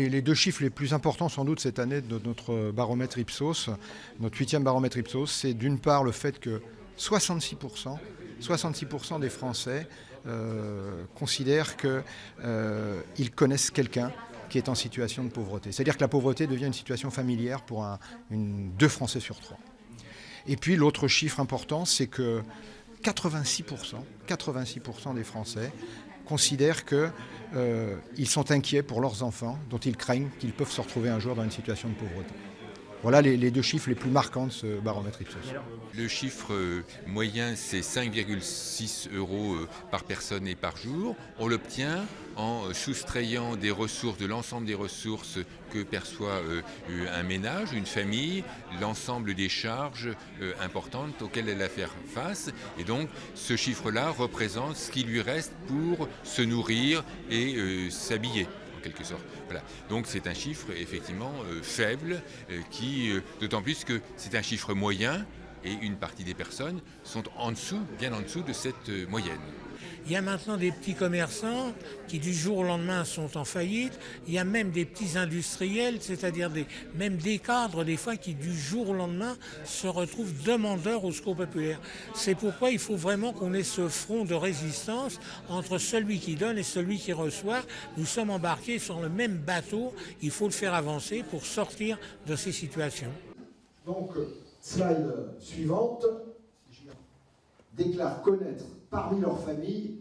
Les deux chiffres les plus importants sans doute cette année de notre baromètre Ipsos, notre 8e baromètre Ipsos, c'est d'une part le fait que 66% des Français considèrent qu'ils connaissent quelqu'un qui est en situation de pauvreté. C'est-à-dire que la pauvreté devient une situation familière pour 2 Français sur 3. Et puis l'autre chiffre important, c'est que 86% des Français considèrent qu'ils sont inquiets pour leurs enfants, dont ils craignent qu'ils peuvent se retrouver un jour dans une situation de pauvreté. Voilà les deux chiffres les plus marquants de ce baromètre Ipsos. Le chiffre moyen, c'est 5,6 € par personne et par jour. On l'obtient en soustrayant des ressources, de l'ensemble des ressources que perçoit un ménage, une famille, l'ensemble des charges importantes auxquelles elle a à faire face. Et donc, ce chiffre-là représente ce qui lui reste pour se nourrir et s'habiller. Quelque sorte. Voilà. Donc c'est un chiffre effectivement faible, d'autant plus que c'est un chiffre moyen et une partie des personnes sont bien en dessous de cette moyenne. Il y a maintenant des petits commerçants qui du jour au lendemain sont en faillite. Il y a même des petits industriels, c'est-à-dire même des cadres des fois qui du jour au lendemain se retrouvent demandeurs au secours populaire. C'est pourquoi il faut vraiment qu'on ait ce front de résistance entre celui qui donne et celui qui reçoit. Nous sommes embarqués sur le même bateau, il faut le faire avancer pour sortir de ces situations. Donc, slide suivante, déclarent connaître parmi leurs familles